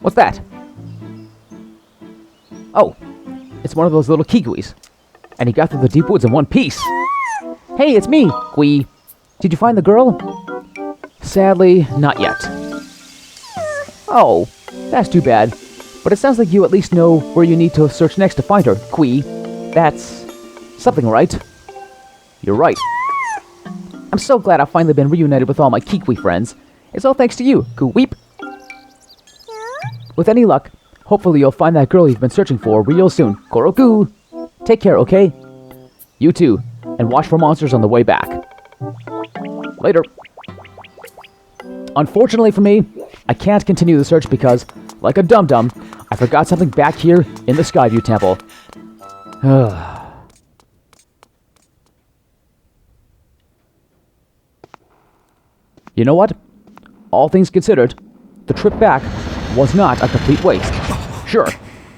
What's that? Oh, it's one of those little kiwis. And he got through the deep woods in one piece. Hey, it's me, Quee. Did you find the girl? Sadly, not yet. Oh, that's too bad. But it sounds like you at least know where you need to search next to find her, Quee. That's something, right? You're right. I'm so glad I've finally been reunited with all my Kiwi friends. It's all thanks to you, Kuweep. With any luck, hopefully you'll find that girl you've been searching for real soon. Koroku! Take care, okay? You too, and watch for monsters on the way back. Later. Unfortunately for me, I can't continue the search because, like a dum-dum, I forgot something back here in the Skyview temple. You know what? All things considered, the trip back was not a complete waste. Sure,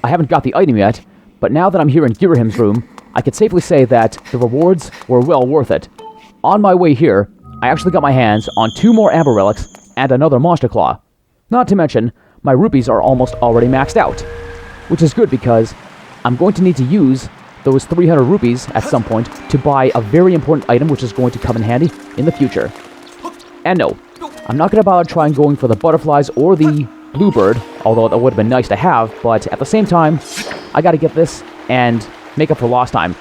I haven't got the item yet, but now that I'm here in Girahim's room, I can safely say that the rewards were well worth it. On my way here, I actually got my hands on 2 more Amber Relics and another Monster Claw. Not to mention, my rupees are almost already maxed out, which is good because I'm going to need to use those 300 rupees at some point to buy a very important item which is going to come in handy in the future. And no, I'm not going to bother trying going for the butterflies or the bluebird, although that would have been nice to have, but at the same time, I got to get this and make up for lost time.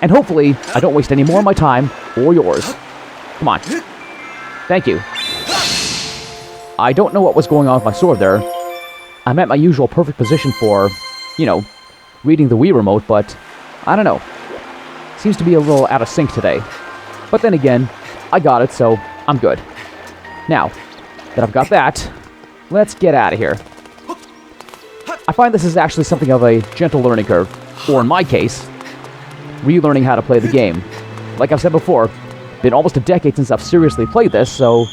And hopefully, I don't waste any more of my time or yours. Come on. Thank you. I don't know what was going on with my sword there. I'm at my usual perfect position for, you know, reading the Wii remote, but I don't know. Seems to be a little out of sync today. But then again, I got it, so I'm good. Now that I've got that, let's get out of here. I find this is actually something of a gentle learning curve, or in my case, relearning how to play the game. Like I've said before, been almost a decade since I've seriously played this, so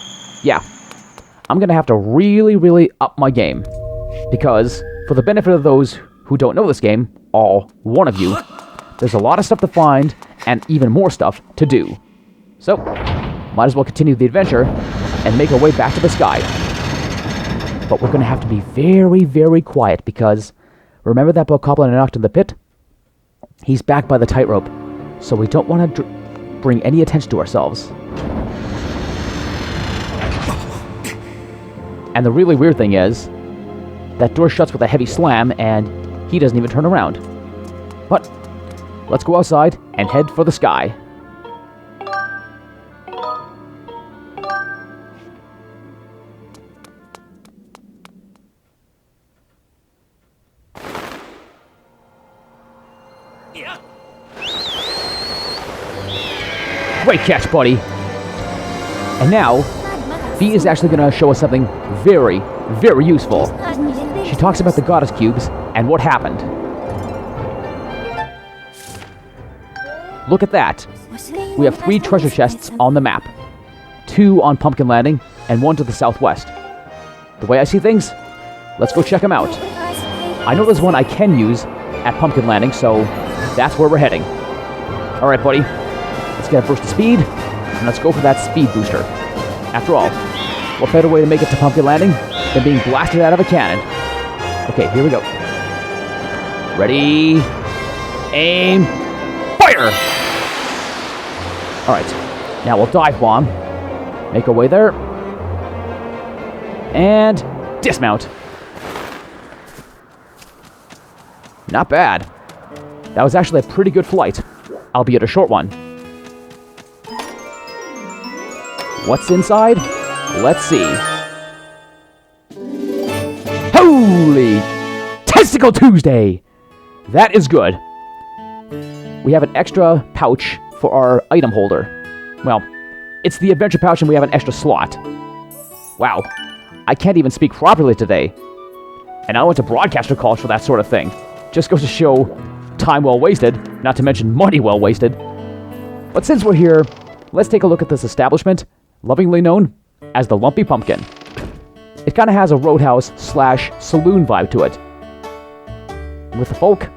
yeah. I'm gonna have to really up my game. Because, for the benefit of those who don't know this game, all one of you, there's a lot of stuff to find, and even more stuff to do. So, might as well continue the adventure, and make our way back to the sky. But we're gonna have to be very quiet, because, remember that bokoblin I knocked in the pit? He's back by the tightrope, so we don't want to bring any attention to ourselves. And the really weird thing is, that door shuts with a heavy slam, and he doesn't even turn around. But, let's go outside and head for the sky. Great catch, buddy. And now, Bee is actually going to show us something very useful. She talks about the goddess cubes and what happened. Look at that. We have 3 treasure chests on the map. 2 on Pumpkin Landing and 1 to the southwest. The way I see things, let's go check them out. I know there's one I can use at Pumpkin Landing, so that's where we're heading. Alright, buddy. Let's get a burst of speed, and let's go for that speed booster. After all, what better way to make it to Pumpkin Landing than being blasted out of a cannon? Okay, here we go. Ready, aim, fire! Alright, now we'll dive bomb, make our way there, and dismount. Not bad. That was actually a pretty good flight, albeit a short one. What's inside? Let's see. Holy Testicle Tuesday! That is good. We have an extra pouch for our item holder. Well, it's the adventure pouch and we have an extra slot. Wow, I can't even speak properly today. And I went to broadcaster college for that sort of thing. Just goes to show time well wasted, not to mention money well wasted. But since we're here, let's take a look at this establishment, lovingly known as the Lumpy Pumpkin. It kind of has a roadhouse/saloon vibe to it, with the folk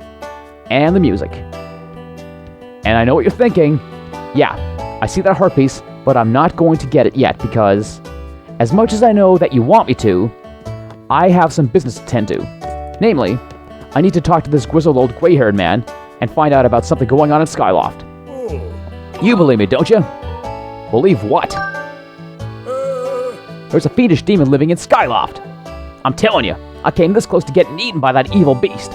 and the music. And I know what you're thinking. Yeah, I see that heart piece, but I'm not going to get it yet because, as much as I know that you want me to, I have some business to tend to. Namely, I need to talk to this grizzled old gray-haired man and find out about something going on in Skyloft. You believe me, don't you? Believe what? There's a fiendish demon living in Skyloft. I'm telling you, I came this close to getting eaten by that evil beast.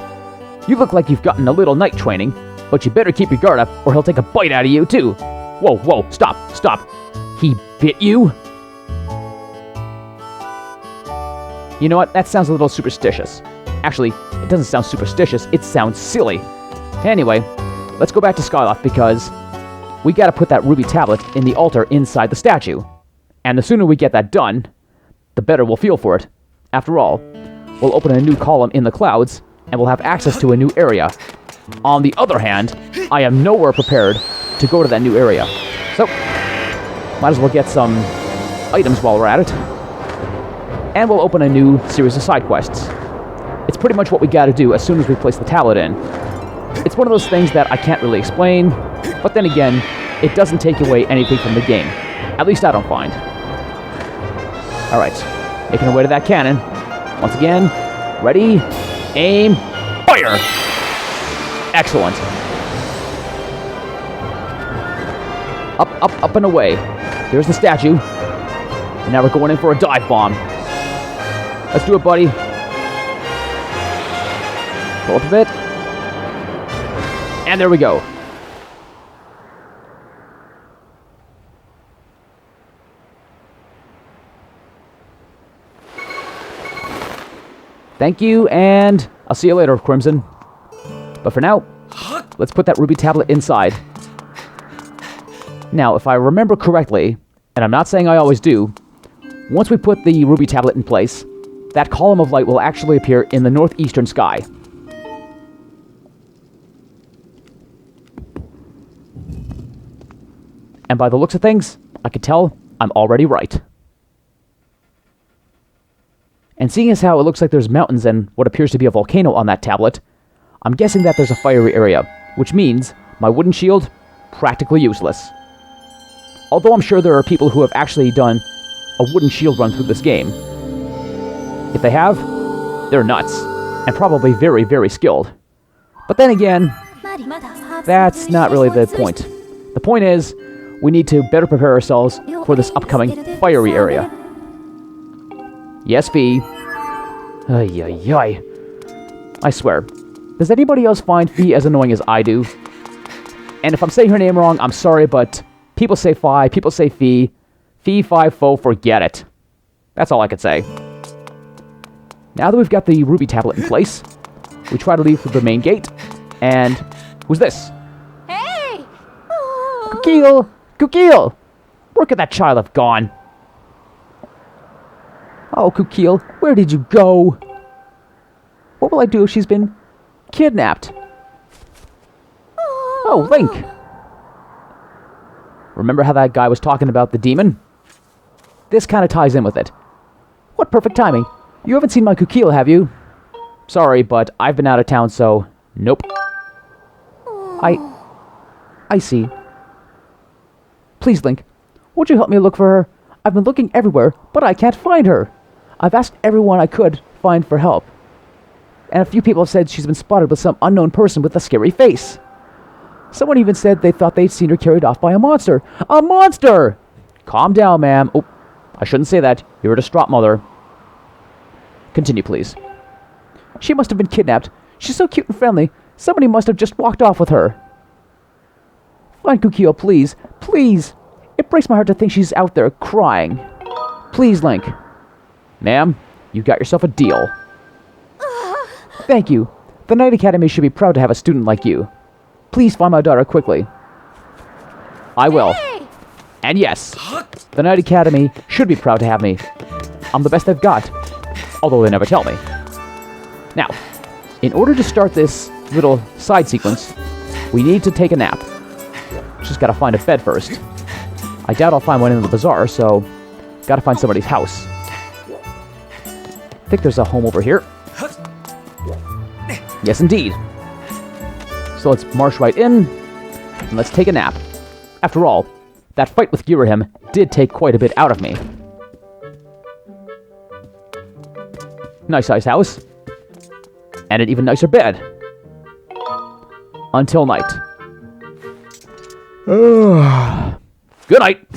You look like you've gotten a little night training, but you better keep your guard up or he'll take a bite out of you too. Whoa, stop. He bit you? You know what? That sounds a little superstitious. Actually, it doesn't sound superstitious, it sounds silly. Anyway, let's go back to Skyloft because we gotta put that ruby tablet in the altar inside the statue. And the sooner we get that done, the better we'll feel for it. After all, we'll open a new column in the clouds, and we'll have access to a new area. On the other hand, I am nowhere prepared to go to that new area. So, might as well get some items while we're at it. And we'll open a new series of side quests. It's pretty much what we gotta do as soon as we place the tablet in. It's one of those things that I can't really explain, but then again, it doesn't take away anything from the game. At least I don't find. Alright, making our way to that cannon. Once again, ready, aim, fire! Excellent. Up and away. There's the statue. And now we're going in for a dive bomb. Let's do it, buddy. Pull up a bit. And there we go. Thank you, and I'll see you later, Crimson. But for now, let's put that ruby tablet inside. Now, if I remember correctly, and I'm not saying I always do, once we put the ruby tablet in place, that column of light will actually appear in the northeastern sky. And by the looks of things, I can tell I'm already right. And seeing as how it looks like there's mountains and what appears to be a volcano on that tablet, I'm guessing that there's a fiery area, which means my wooden shield, practically useless. Although I'm sure there are people who have actually done a wooden shield run through this game. If they have, they're nuts, and probably very, very skilled. But then again, that's not really the point. The point is, we need to better prepare ourselves for this upcoming fiery area. Yes, Fee. Ay. I swear, does anybody else find Fee as annoying as I do? And if I'm saying her name wrong, I'm sorry, but people say Fi, people say Fee. Fee, Fi, Fo, forget it. That's all I could say. Now that we've got the ruby tablet in place, we try to leave through the main gate, and who's this? Hey! Kukil! Where could that child have gone? Oh, Kukil, where did you go? What will I do if she's been kidnapped? Oh, Link! Remember how that guy was talking about the demon? This kind of ties in with it. What perfect timing. You haven't seen my Kukil, have you? Sorry, but I've been out of town, so nope. I see. Please, Link, would you help me look for her? I've been looking everywhere, but I can't find her. I've asked everyone I could find for help. And a few people have said she's been spotted with some unknown person with a scary face. Someone even said they thought they'd seen her carried off by a monster. A monster! Calm down, ma'am. Oh, I shouldn't say that. You're a distraught mother. Continue, please. She must have been kidnapped. She's so cute and friendly. Somebody must have just walked off with her. Find Kukio, please. Please. It breaks my heart to think she's out there crying. Please, Link. Ma'am, you got yourself a deal. Thank you. The Knight Academy should be proud to have a student like you. Please find my daughter quickly. I will. Hey! And yes, the Knight Academy should be proud to have me. I'm the best they've got, although they never tell me. Now, in order to start this little side sequence, we need to take a nap. Just gotta find a bed first. I doubt I'll find one in the bazaar, so gotta find somebody's house. I think there's a home over here. Yes, indeed. So let's march right in, and let's take a nap. After all, that fight with Girahim did take quite a bit out of me. Nice ice house. And an even nicer bed. Until night. Good night.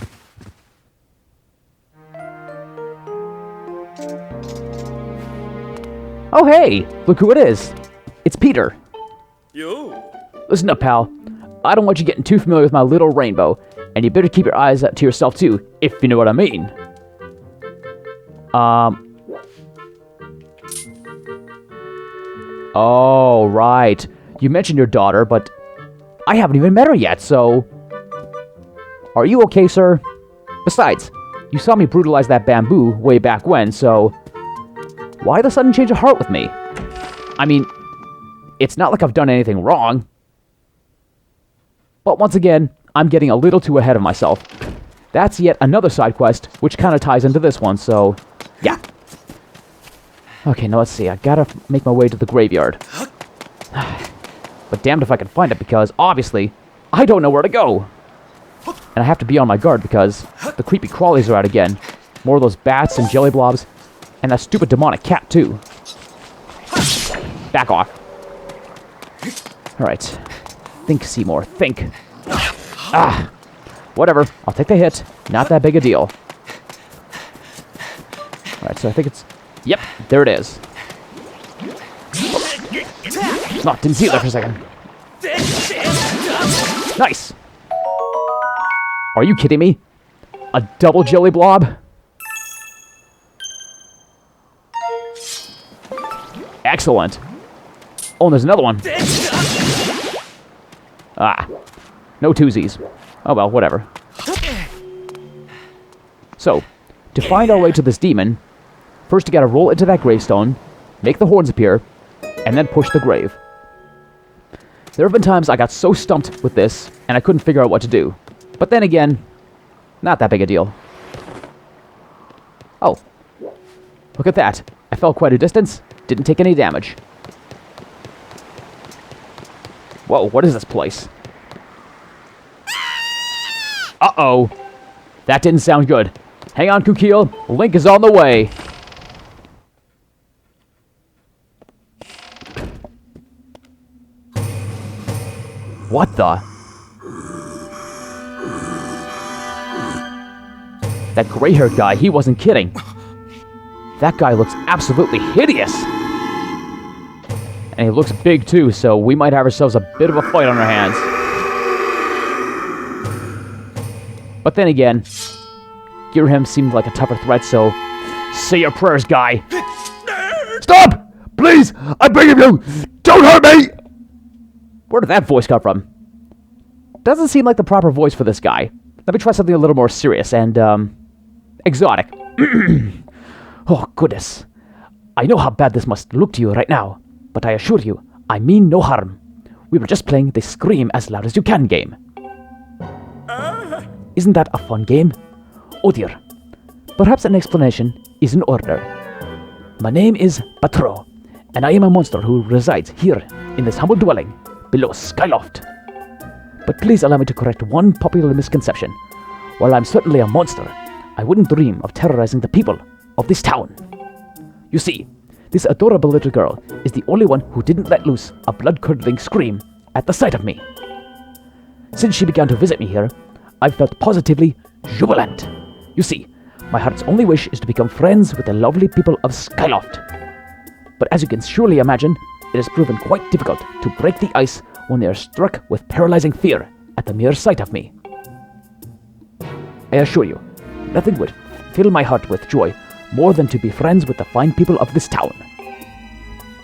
Oh hey, look who it is. It's Peter. Yo. Listen up, pal. I don't want you getting too familiar with my little rainbow, and you better keep your eyes to yourself too, if you know what I mean. Oh, right. You mentioned your daughter, but I haven't even met her yet, so... Are you okay, sir? Besides, you saw me brutalize that bamboo way back when, so... Why the sudden change of heart with me? I mean, it's not like I've done anything wrong. But once again, I'm getting a little too ahead of myself. That's yet another side quest, which kind of ties into this one, so... Yeah. Okay, now let's see. I gotta make my way to the graveyard. But damned if I can find it, because, obviously, I don't know where to go. And I have to be on my guard, because the creepy crawlies are out again. More of those bats and jelly blobs. And that stupid demonic cat, too. Back off. Alright. Think, Seymour. Think. Ah! Whatever. I'll take the hit. Not that big a deal. Alright, so I think it's... Yep, there it is. Oh, didn't see it there for a second. Nice! Are you kidding me? A double jelly blob? Excellent. Oh, and there's another one. Ah. No twosies. Oh well, whatever. So, to find our way to this demon, first you gotta roll into that gravestone, make the horns appear, and then push the grave. There have been times I got so stumped with this, and I couldn't figure out what to do. But then again, not that big a deal. Oh. Look at that. I fell quite a distance, didn't take any damage. Whoa, what is this place? Uh-oh. That didn't sound good. Hang on, Kukil. Link is on the way. What the? That gray-haired guy, he wasn't kidding. That guy looks absolutely hideous. And he looks big too, so we might have ourselves a bit of a fight on our hands. But then again, Girahim seemed like a tougher threat, so... Say your prayers, guy. Stop! Please! I beg of you! Don't hurt me! Where did that voice come from? Doesn't seem like the proper voice for this guy. Let me try something a little more serious and, exotic. Oh, goodness. I know how bad this must look to you right now, but I assure you, I mean no harm. We were just playing the Scream as loud as you can game. Isn't that a fun game? Oh dear. Perhaps an explanation is in order. My name is Batreaux, and I am a monster who resides here in this humble dwelling below Skyloft. But please allow me to correct one popular misconception. While I'm certainly a monster, I wouldn't dream of terrorizing the people of this town. You see, this adorable little girl is the only one who didn't let loose a blood-curdling scream at the sight of me. Since she began to visit me here, I've felt positively jubilant. You see, my heart's only wish is to become friends with the lovely people of Skyloft. But as you can surely imagine, it has proven quite difficult to break the ice when they are struck with paralyzing fear at the mere sight of me. I assure you, nothing would fill my heart with joy more than to be friends with the fine people of this town.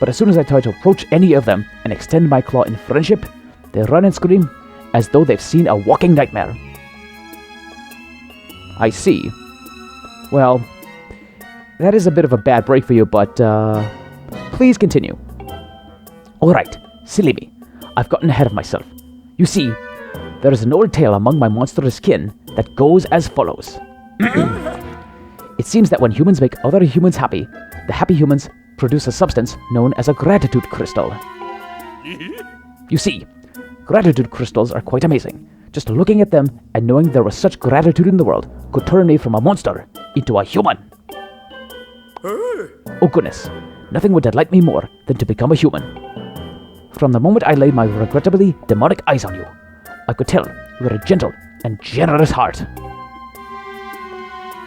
But as soon as I try to approach any of them and extend my claw in friendship, they run and scream as though they've seen a walking nightmare. I see. Well, that is a bit of a bad break for you, but, please continue. Alright, silly me. I've gotten ahead of myself. You see, there is an old tale among my monstrous kin that goes as follows. It seems that when humans make other humans happy, the happy humans produce a substance known as a gratitude crystal. You see, gratitude crystals are quite amazing. Just looking at them and knowing there was such gratitude in the world could turn me from a monster into a human. Oh goodness, Nothing would delight me more than to become a human. From the moment I laid my regrettably demonic eyes on you, I could tell you had a gentle and generous heart.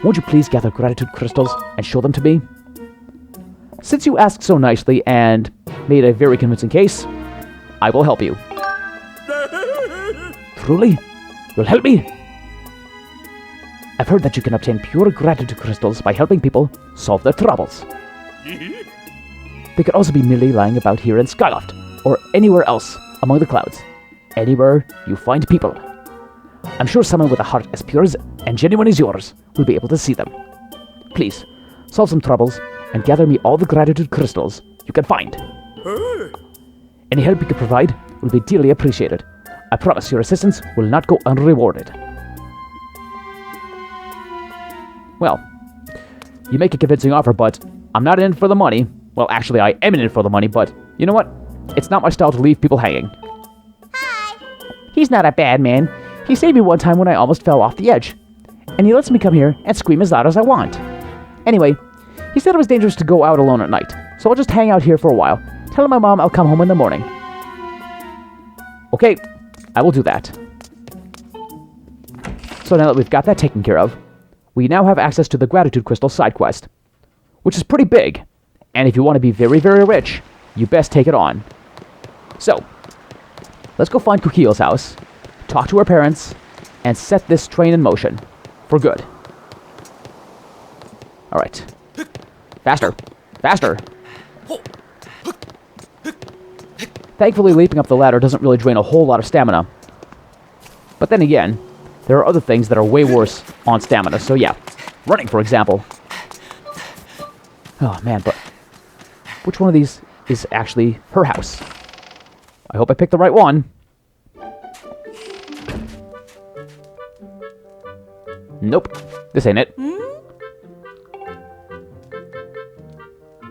Won't you please gather gratitude crystals and show them to me? Since you asked so nicely and made a very convincing case, I will help you. Truly? You'll help me? I've heard that you can obtain pure gratitude crystals by helping people solve their troubles. They could also be merely lying about here in Skyloft, or anywhere else among the clouds. Anywhere you find people. I'm sure someone with a heart as pure and genuine as yours will be able to see them. Please, solve some troubles and gather me all the gratitude crystals you can find. Any help you can provide will be dearly appreciated. I promise your assistance will not go unrewarded. Well, you make a convincing offer, but I'm not in it for the money. Well, actually, I am in it for the money, but you know what? It's not my style to leave people hanging. Hi. He's not a bad man. He saved me one time when I almost fell off the edge. And he lets me come here and scream as loud as I want. Anyway, he said it was dangerous to go out alone at night, so I'll just hang out here for a while, telling my mom I'll come home in the morning. Okay, I will do that. So now that we've got that taken care of, we now have access to the Gratitude Crystal side quest, which is pretty big, and if you want to be very, very rich, you best take it on. So, let's go find Kukiel's house, talk to her parents, and set this train in motion. For good. Alright. Faster! Faster! Thankfully, leaping up the ladder doesn't really drain a whole lot of stamina. But then again, there are other things that are way worse on stamina, so yeah. Running, for example. Oh, man, but which one of these is actually her house? I hope I picked the right one. Nope, this ain't it.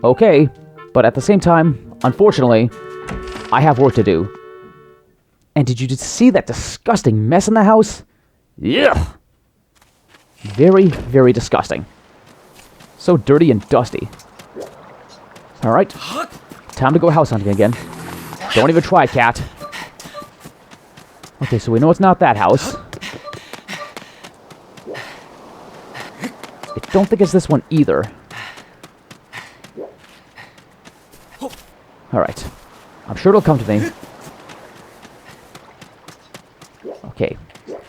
Okay, but at the same time, unfortunately, I have work to do. And did you just see that disgusting mess in the house? Yeah. Very, very disgusting. So dirty and dusty. Alright, time to go house hunting again. Don't even try, cat. Okay, so we know it's not that house. I don't think it's this one either. Alright. I'm sure it'll come to me. Okay.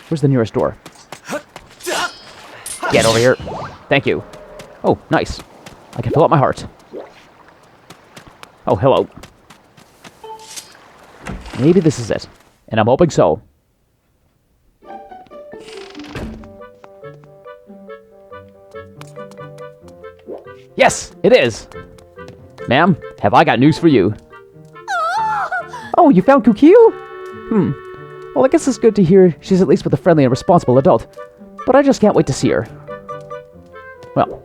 Where's the nearest door? Get over here. Thank you. Oh, nice. I can fill up my heart. Oh, hello. Maybe this is it. And I'm hoping so. Yes, it is. Ma'am, have I got news for you? Oh, you found Kukiel? Well, I guess it's good to hear she's at least with a friendly and responsible adult. But I just can't wait to see her. Well,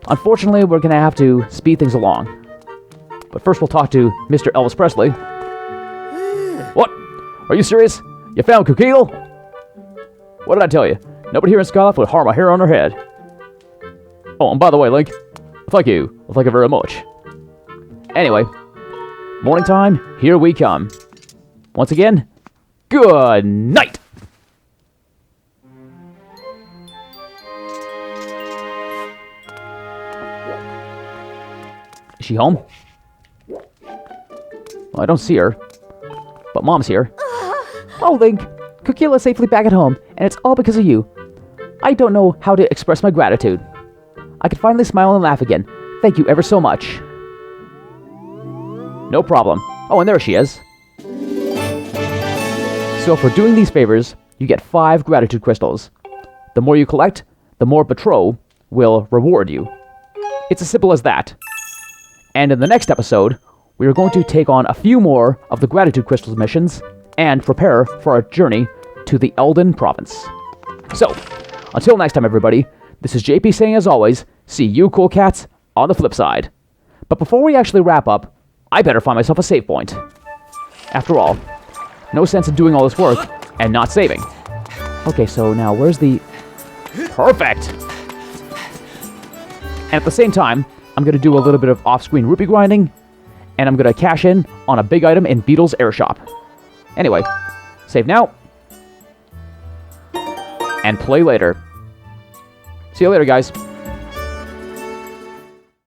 unfortunately, we're going to have to speed things along. But first we'll talk to Mr. Elvis Presley. What? Are you serious? You found Kukiel? What did I tell you? Nobody here in Skyloft would harm a hair on her head. Oh, and by the way, Link, thank you. Well, thank you very much. Anyway, morning time, here we come. Once again, good night! Is she home? Well, I don't see her. But Mom's here. Oh, Link, Kukiel is safely back at home, and it's all because of you. I don't know how to express my gratitude. I can finally smile and laugh again. Thank you ever so much. No problem. Oh, and there she is. So for doing these favors, you get 5 gratitude crystals. The more you collect, the more Batreaux will reward you. It's as simple as that. And in the next episode, we are going to take on a few more of the gratitude crystals missions and prepare for our journey to the Elden province. So, until next time everybody, this is JP saying as always, see you cool cats on the flip side. But before we actually wrap up, I better find myself a save point. After all, no sense in doing all this work and not saving. Okay, so now where's the... Perfect! And at the same time, I'm going to do a little bit of off-screen rupee grinding, and I'm going to cash in on a big item in Beetle's air shop. Anyway, save now, and play later. See you later, guys.